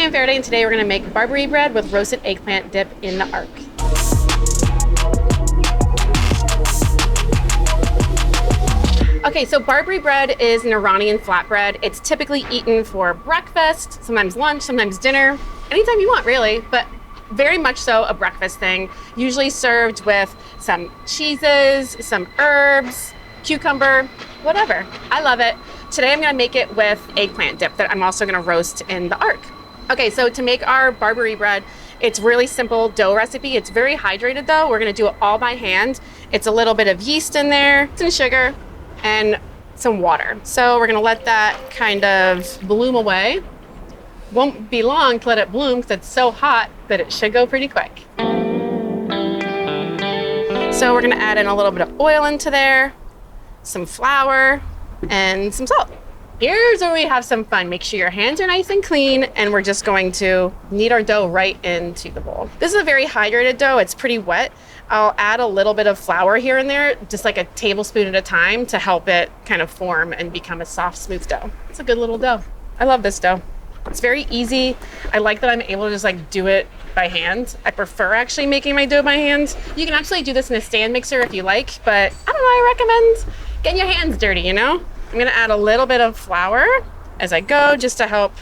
I'm Farideh, and today we're going to make Barbari bread with roasted eggplant dip in the arc. Okay, so Barbari bread is an Iranian flatbread. It's typically eaten for breakfast, sometimes lunch, sometimes dinner, anytime you want really, but very much so a breakfast thing, usually served with some cheeses, some herbs, cucumber, whatever. I love it. Today I'm gonna make it with eggplant dip that I'm also gonna roast in the arc. Okay, so to make our Barbari bread, it's really simple dough recipe. It's very hydrated though. We're gonna do it all by hand. It's a little bit of yeast in there, some sugar, and some water. So we're gonna let that kind of bloom away. Won't be long to let it bloom because it's so hot that it should go pretty quick. So we're gonna add in a little bit of oil into there, some flour, and some salt. Here's where we have some fun. Make sure your hands are nice and clean, and we're just going to knead our dough right into the bowl. This is a very hydrated dough. It's pretty wet. I'll add a little bit of flour here and there, just like a tablespoon at a time to help it kind of form and become a soft, smooth dough. It's a good little dough. I love this dough. It's very easy. I like that I'm able to just like do it by hand. I prefer actually making my dough by hand. You can actually do this in a stand mixer if you like, but I don't know, I recommend getting your hands dirty, you know? I'm gonna add a little bit of flour as I go just to help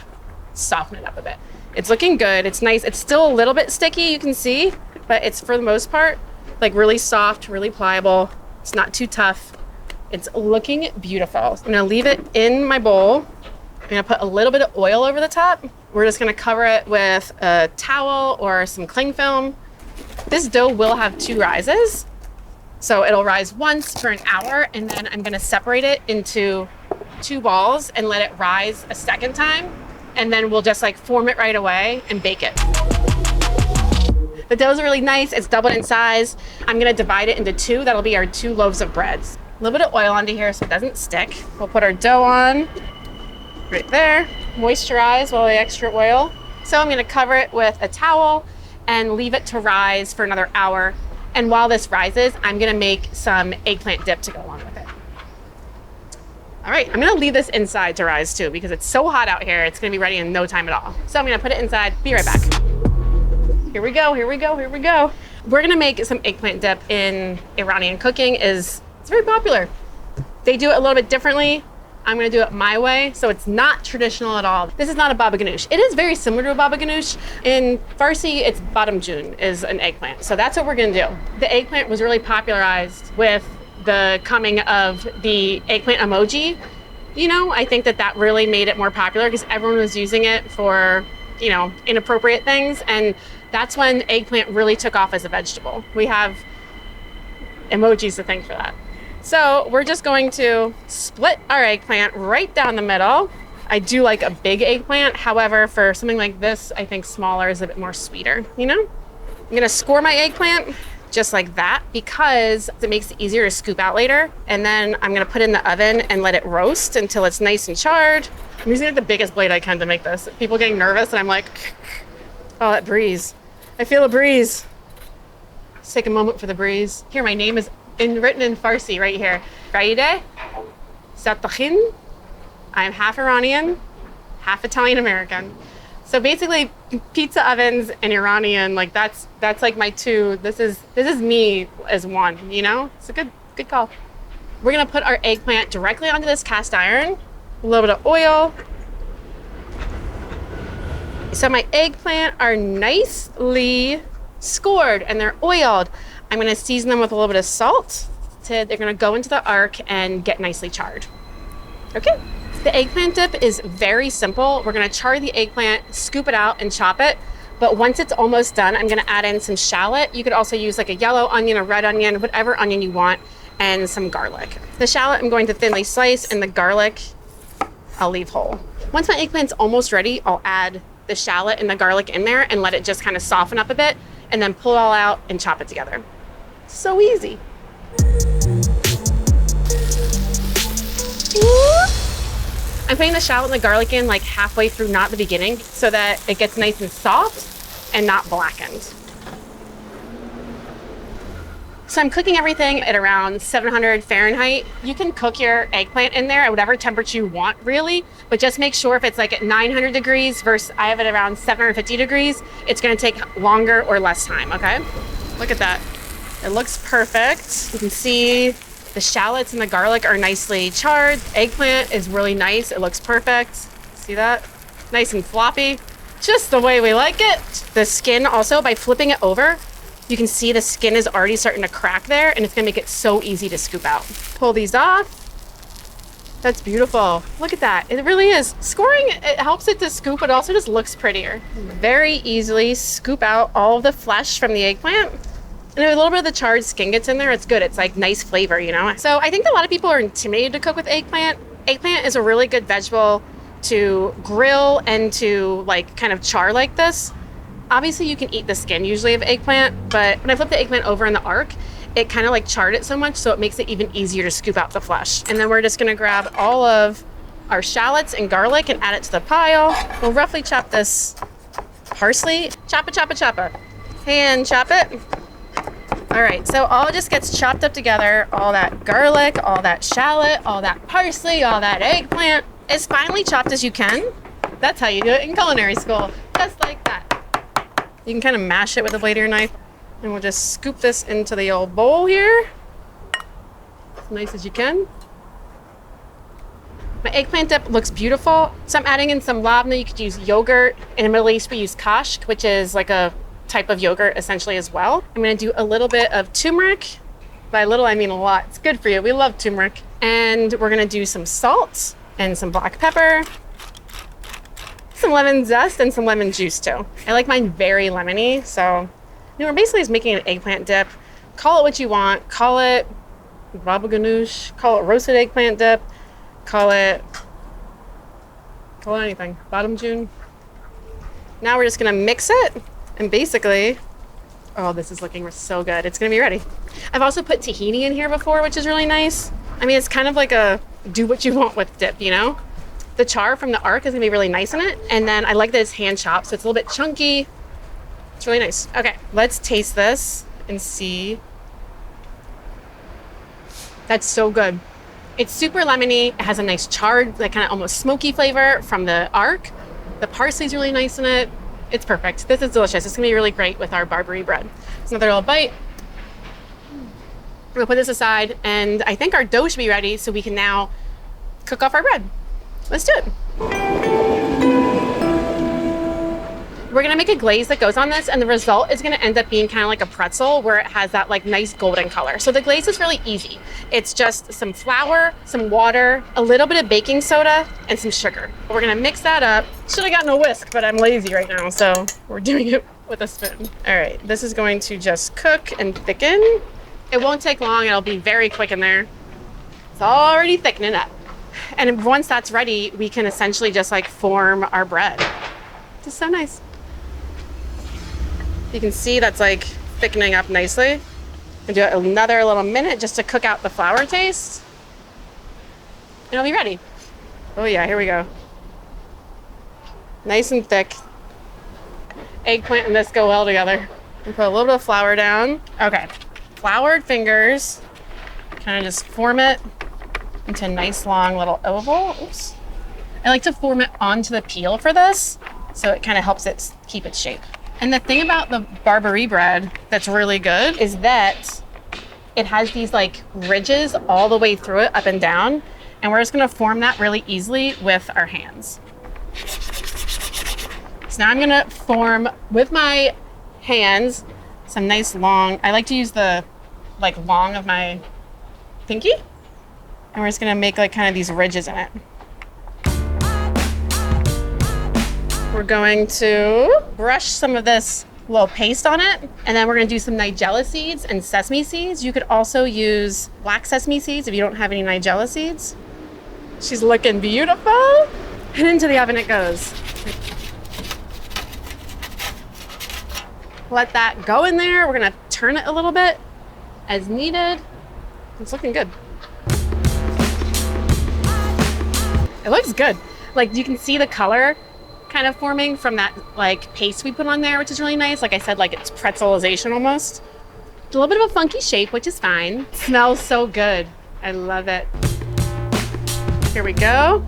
soften it up a bit. It's looking good, it's nice. It's still a little bit sticky, you can see, but it's for the most part, like really soft, really pliable. It's not too tough. It's looking beautiful. I'm gonna leave it in my bowl. I'm gonna put a little bit of oil over the top. We're just gonna cover it with a towel or some cling film. This dough will have 2 rises. So it'll rise once for an hour, and then I'm gonna separate it into 2 balls and let it rise a second time. And then we'll just like form it right away and bake it. The dough's really nice, it's doubled in size. I'm gonna divide it into 2. That'll be our 2 loaves of bread. A little bit of oil onto here so it doesn't stick. We'll put our dough on right there, moisturize while the extra oil. So I'm gonna cover it with a towel and leave it to rise for another hour. And while this rises, I'm gonna make some eggplant dip to go along with it. All right, I'm gonna leave this inside to rise too because it's so hot out here, it's gonna be ready in no time at all. So I'm gonna put it inside, be right back. Here we go, here we go, here we go. We're gonna make some eggplant dip in Iranian cooking. It's very popular. They do it a little bit differently. I'm gonna do it my way, so it's not traditional at all. This is not a baba ganoush. It is very similar to a baba ganoush. In Farsi, it's badamjun is an eggplant. So that's what we're gonna do. The eggplant was really popularized with the coming of the eggplant emoji. You know, I think that really made it more popular because everyone was using it for, you know, inappropriate things. And that's when eggplant really took off as a vegetable. We have emojis to thank for that. So we're just going to split our eggplant right down the middle. I do like a big eggplant. However, for something like this, I think smaller is a bit more sweeter, you know? I'm gonna score my eggplant just like that because it makes it easier to scoop out later. And then I'm gonna put it in the oven and let it roast until it's nice and charred. I'm using like the biggest blade I can to make this. People getting nervous and I'm like, oh, that breeze. I feel a breeze. Let's take a moment for the breeze. Here, my name is written in Farsi right here. Farideh, Sadeghin. I'm half Iranian, half Italian American. So basically, pizza ovens and Iranian, like that's like my 2. This is me as one. You know, it's a good call. We're gonna put our eggplant directly onto this cast iron. A little bit of oil. So my eggplant are nicely scored and they're oiled. I'm gonna season them with a little bit of salt. They're gonna go into the arc and get nicely charred. Okay, the eggplant dip is very simple. We're gonna char the eggplant, scoop it out and chop it. But once it's almost done, I'm gonna add in some shallot. You could also use like a yellow onion, a red onion, whatever onion you want, and some garlic. The shallot I'm going to thinly slice and the garlic I'll leave whole. Once my eggplant's almost ready, I'll add the shallot and the garlic in there and let it just kind of soften up a bit and then pull it all out and chop it together. So easy. I'm putting the shallot and the garlic in like halfway through, not the beginning, so that it gets nice and soft and not blackened. So I'm cooking everything at around 700 Fahrenheit. You can cook your eggplant in there at whatever temperature you want, really, but just make sure if it's like at 900 degrees versus I have it around 750 degrees, it's gonna take longer or less time, okay? Look at that. It looks perfect. You can see the shallots and the garlic are nicely charred. Eggplant is really nice. It looks perfect. See that? Nice and floppy. Just the way we like it. The skin also, by flipping it over, you can see the skin is already starting to crack there, and it's gonna make it so easy to scoop out. Pull these off. That's beautiful. Look at that. It really is. Scoring, it helps it to scoop, but also just looks prettier. Very easily scoop out all of the flesh from the eggplant. And a little bit of the charred skin gets in there. It's good. It's like nice flavor, you know? So I think a lot of people are intimidated to cook with eggplant. Eggplant is a really good vegetable to grill and to like kind of char like this. Obviously you can eat the skin usually of eggplant, but when I flipped the eggplant over in the arc, it kind of like charred it so much, so it makes it even easier to scoop out the flesh. And then we're just gonna grab all of our shallots and garlic and add it to the pile. We'll roughly chop this parsley. Chop it. Hand chop it. All right, so all just gets chopped up together. All that garlic, all that shallot, all that parsley, all that eggplant, as finely chopped as you can. That's how you do it in culinary school, just like that. You can kind of mash it with a blade or your knife, and we'll just scoop this into the old bowl here. As nice as you can. My eggplant dip looks beautiful. So I'm adding in some labneh. You could use yogurt. In the Middle East, we use kashk, which is like a type of yogurt essentially as well. I'm gonna do a little bit of turmeric. By little, I mean a lot. It's good for you. We love turmeric. And we're gonna do some salt and some black pepper. Some lemon zest and some lemon juice too. I like mine very lemony, so we're basically just making an eggplant dip. Call it what you want. Call it baba ganoush, call it roasted eggplant dip, call it anything. Bottom June. Now we're just gonna mix it, and basically, oh, this is looking so good. It's gonna be ready. I've also put tahini in here before, which is really nice. I mean, it's kind of like a do what you want with dip, you know? The char from the arc is gonna be really nice in it. And then I like that it's hand chopped, so it's a little bit chunky. It's really nice. Okay, let's taste this and see. That's so good. It's super lemony. It has a nice charred, like kind of almost smoky flavor from the arc. The parsley's really nice in it. It's perfect. This is delicious. It's gonna be really great with our Barbari bread. It's another little bite. We'll put this aside, and I think our dough should be ready, so we can now cook off our bread. Let's do it. We're gonna make a glaze that goes on this, and the result is gonna end up being kind of like a pretzel where it has that like nice golden color. So the glaze is really easy. It's just some flour, some water, a little bit of baking soda, and some sugar. We're gonna mix that up. Should have gotten a whisk, but I'm lazy right now, so we're doing it with a spoon. All right, this is going to just cook and thicken. It won't take long, it'll be very quick in there. It's already thickening up. And once that's ready, we can essentially just like form our bread. Just so nice. You can see that's like thickening up nicely. We'll do it another little minute just to cook out the flour taste. And it'll be ready. Oh yeah, here we go. Nice and thick. Eggplant and this go well together. We put a little bit of flour down. Okay, floured fingers. Kind of just form it into a nice long little oval. Oops. I like to form it onto the peel for this, so it kind of helps it keep its shape. And the thing about the Barbari bread that's really good is that it has these like ridges all the way through it, up and down, and we're just gonna form that really easily with our hands. So now I'm gonna form with my hands some nice long, I like to use the like long of my pinky, and we're just gonna make like kind of these ridges in it. We're going to brush some of this little paste on it, and then we're gonna do some nigella seeds and sesame seeds. You could also use black sesame seeds if you don't have any nigella seeds. She's looking beautiful. And into the oven it goes. Let that go in there. We're gonna turn it a little bit as needed. It's looking good. It looks good. Like you can see the color kind of forming from that like paste we put on there, which is really nice. Like I said, like it's pretzelization almost. It's a little bit of a funky shape, which is fine. It smells so good. I love it. Here we go.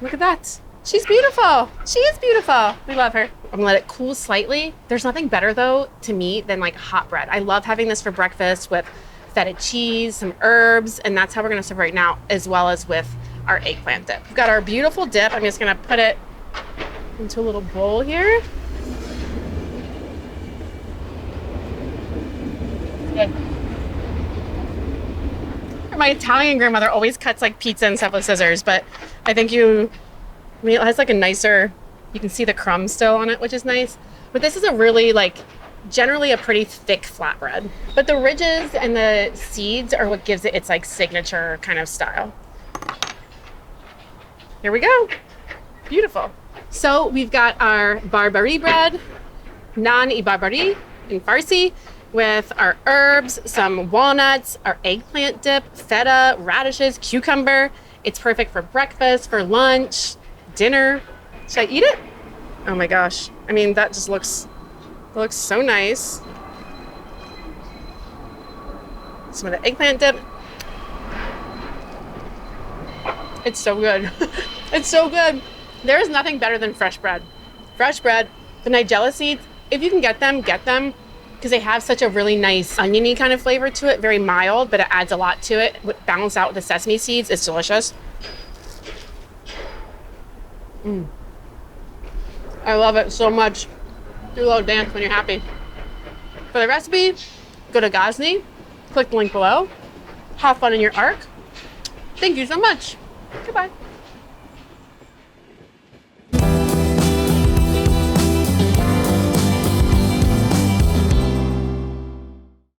Look at that. She's beautiful. She is beautiful. We love her. I'm gonna let it cool slightly. There's nothing better though to me than like hot bread. I love having this for breakfast with feta cheese, some herbs, and that's how we're gonna serve right now, as well as with our eggplant dip. We've got our beautiful dip. I'm just gonna put it into a little bowl here. Good. My Italian grandmother always cuts like pizza and stuff with scissors, but I think it has like a nicer, you can see the crumbs still on it, which is nice. But this is a really like, generally a pretty thick flatbread. But the ridges and the seeds are what gives it its like signature kind of style. Here we go. Beautiful. So we've got our Barbari bread, naan-e-barbari in Farsi, with our herbs, some walnuts, our eggplant dip, feta, radishes, cucumber. It's perfect for breakfast, for lunch, dinner. Should I eat it? Oh my gosh. I mean, that just looks so nice. Some of the eggplant dip. It's so good. It's so good. There is nothing better than fresh bread. Fresh bread, the nigella seeds, if you can get them, because they have such a really nice oniony kind of flavor to it, very mild, but it adds a lot to it. Balanced out with the sesame seeds, it's delicious. I love it so much. Do a little dance when you're happy. For the recipe, go to Gozney, click the link below. Have fun in your arc. Thank you so much. Goodbye.